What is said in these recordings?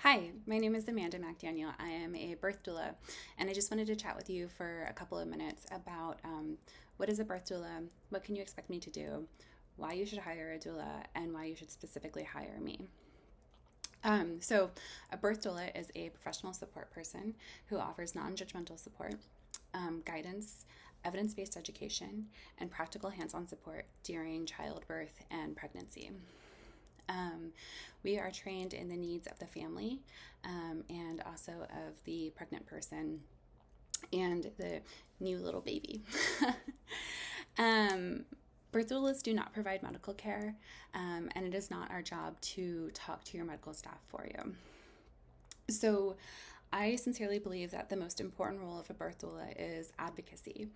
Hi, my name is Amanda McDaniel. I am a birth doula, and I just wanted to chat with you for a couple of minutes about what is a birth doula, what can you expect me to do, why you should hire a doula, and why you should specifically hire me. So, a birth doula is a professional support person who offers non judgmental support, guidance, evidence based education, and practical hands on support during childbirth and pregnancy. Um, we are trained in the needs of the family and also of the pregnant person and the new little baby. um, Birth doulas do not provide medical care, and it is not our job to talk to your medical staff for you. So, I sincerely believe that the most important role of a birth doula is advocacy,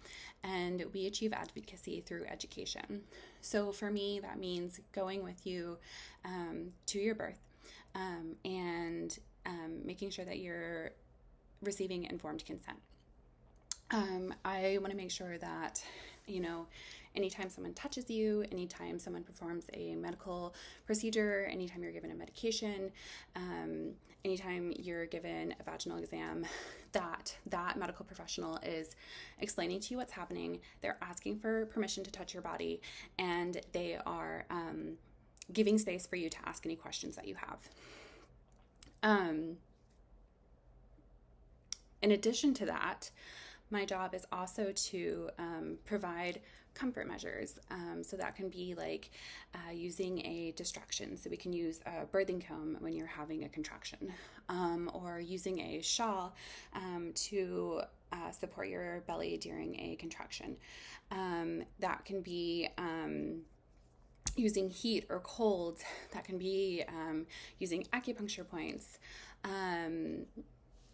and we achieve advocacy through education. So, for me, that means going with you to your birth and making sure that you're receiving informed consent. I want to make sure that, anytime someone touches you, anytime someone performs a medical procedure, anytime you're given a medication, anytime you're given a vaginal exam, that medical professional is explaining to you what's happening. They're asking for permission to touch your body, and they are giving space for you to ask any questions that you have. In addition to that, my job is also to provide comfort measures. So that can be like using a distraction. So we can use a birthing comb when you're having a contraction, or using a shawl to support your belly during a contraction. That can be using heat or cold. That can be using acupuncture points.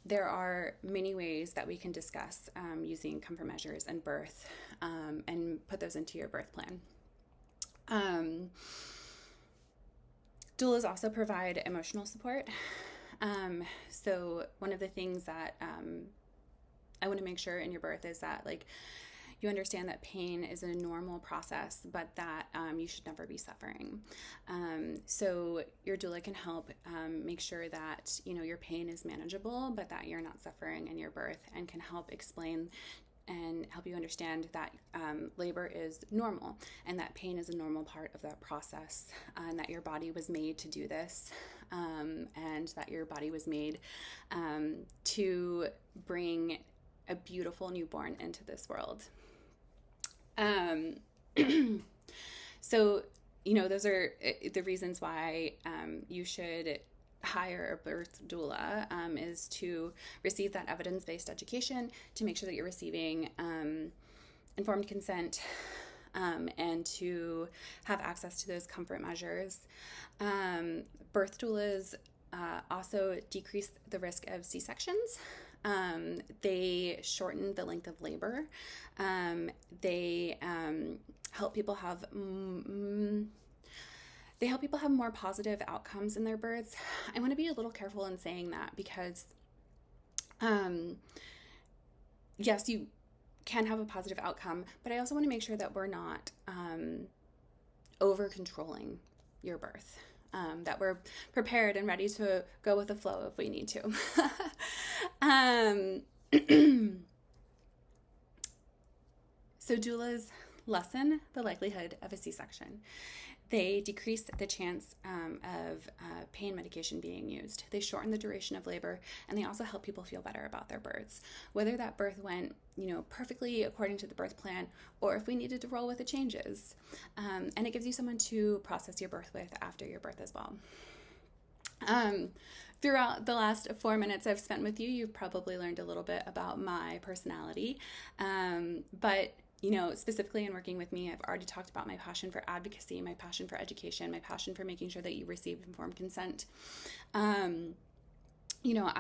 There are many ways that we can discuss using comfort measures and birth and put those into your birth plan. Doulas also provide emotional support. So one of the things that I want to make sure in your birth is that you understand that pain is a normal process, but that you should never be suffering. So your doula can help make sure that your pain is manageable, but that you're not suffering in your birth, and can help explain and help you understand that labor is normal, and that pain is a normal part of that process, and that your body was made to do this, and that your body was made to bring a beautiful newborn into this world. So, those are the reasons why you should hire a birth doula, is to receive that evidence-based education, to make sure that you're receiving informed consent, and to have access to those comfort measures. Birth doulas also decrease the risk of C-sections. They shorten the length of labor. They help people have more positive outcomes in their births. I want to be a little careful in saying that because, yes, you can have a positive outcome, but I also want to make sure that we're not over controlling your birth. That we're prepared and ready to go with the flow if we need to. So doulas lessen the likelihood of a C-section. They decrease the chance of pain medication being used. They shorten the duration of labor, and they also help people feel better about their births. Whether that birth went, perfectly according to the birth plan, or if we needed to roll with the changes. And it gives you someone to process your birth with after your birth as well. Throughout the last 4 minutes I've spent with you, you've probably learned a little bit about my personality. But specifically in working with me, I've already talked about my passion for advocacy, my passion for education, my passion for making sure that you receive informed consent.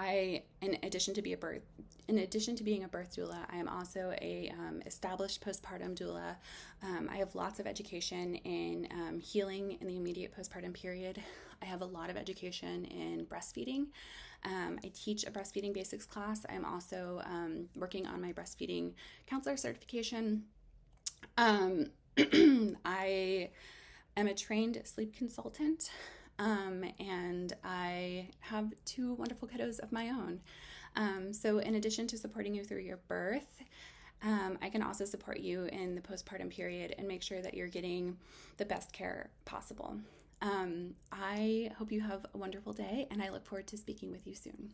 I, in addition to being a birth doula, I am also a established postpartum doula. I have lots of education in healing in the immediate postpartum period. I have a lot of education in breastfeeding. I teach a breastfeeding basics class. I'm also working on my breastfeeding counselor certification. I am a trained sleep consultant. And I have have two wonderful kiddos of my own. So in addition to supporting you through your birth, I can also support you in the postpartum period and make sure that you're getting the best care possible. I hope you have a wonderful day, and I look forward to speaking with you soon.